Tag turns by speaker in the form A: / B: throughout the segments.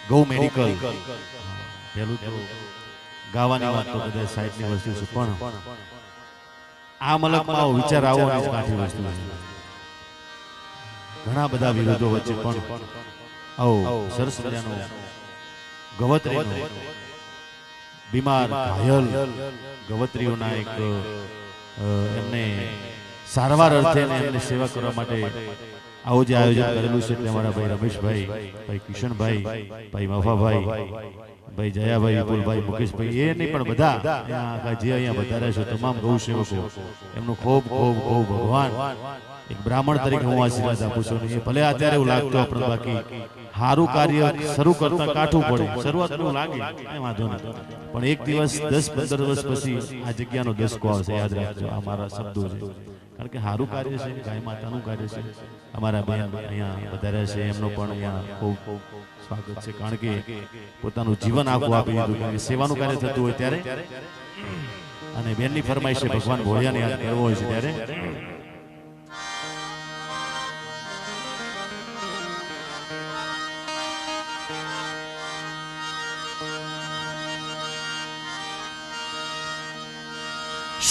A: ગૌ મેડિકલ પેલું તો ગાવાની વાત તો બધા સાઈડની વસ્તુ છે, પણ આ મલકમાં આવો વિચાર આવવાની કાઠી વસ્તુ છે. ઘણા બધા વિરોધો વચ્ચે પણ આવો સરસ મજાનો ગવત્રીનો બીમાર ઘાયલ ગવત્રીઓના એક એમને સારવાર અર્થે એમને સેવા કરવા માટે આવું જે આયોજન કરેલું છે એટલે અમારા ભાઈ રમેશભાઈ, ભાઈ કિશનભાઈ, ભાઈ મફાભાઈ, ભાઈ જયાભાઈ, વિપુલભાઈ, મુકેશભાઈ, એ નહીં પણ બધા જે અહીંયા વધારે છે તમામ ગૌ સેવકો એમનું ખૂબ ખૂબ ખૂબ ભગવાન એક બ્રાહ્મણ તરીકે હું આશીર્વાદ આપું છું. એ ભલે અત્યારે એવું લાગતું આપણે, બાકી સારું કાર્ય શરૂ કરતા કાઠું પડે, શરૂઆતનું લાગે કઈ વાંધો નહીં, પણ એક દિવસ 10-15 વર્ષ પછી આ જગ્યાનો દસકો આવશે, યાદ રાખજો. આ મારા શબ્દો છે, કારણ કે સારું કાર્ય છે, ગાય માતાનું કાર્ય છે. અમારા બેન અહીંયા વધારે છે, એમનો પણ અહીંયા ખૂબ ખૂબ સ્વાગત છે, કારણ કે પોતાનું જીવન આખું આપી દીધું, કારણ કે સેવાનું કાર્ય થતું હોય ત્યારે, અને બેનની ફરમાઈશ છે ભગવાન ભોળિયાને યાદ કરવો હોય છે ત્યારે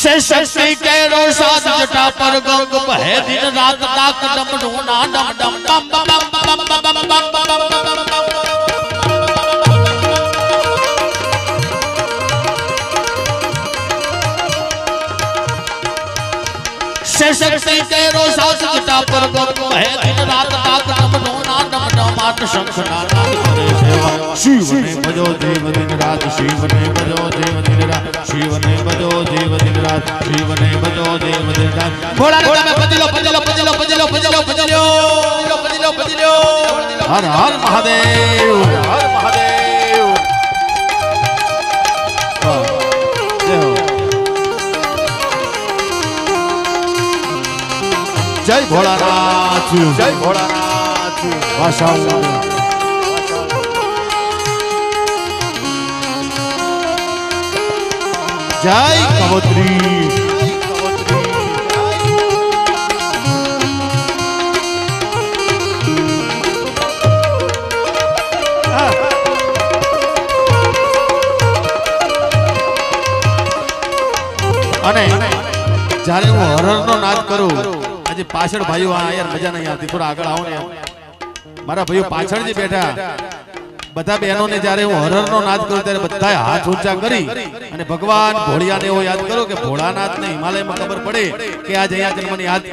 B: से शक्ति के रोसाद जटा पर गंग बहे दिन रात डाक डम ढूंढा डम डम डम बम बम बम बम बम बम से शक्ति के रोसाद जटा पर गंग बहे दिन रात डाक डम ढूंढा डम डम आठ शंख नाना करे सेवा
A: शिव ने भजो देव दिन रात, शिव ने भजो देव दिन रात, शिव ने भजो देव दिन रात, शिव ने भजो देव दिन रात.
B: घोड़ा घोड़ा में पजलो पजलो पजलो पजलो पजलो पजलो पजलो पजलो
A: हर हर महादेव, हर महादेव. जय भोलानाथ, जय भोलानाथ. जय कवत्री. અને જ્યારે હું હરરનો નાદ કરું, આજે પાછળ ભાઈઓ આ યાર મજા નહીં આવતી, થોડા આગળ આવો ને. મારા ભાઈઓ પાછળ જે બેઠા બધા બહેનોને જ્યારે હું હરરનો નાદ કરું ત્યારે બધા હાથ ઊંચા કરી અને ભગવાન ભોળિયાને એવો યાદ કરો કે ભોળાનાથને હિમાલયમાં ખબર પડે કે આજ અહીંયા જન્મની યાદ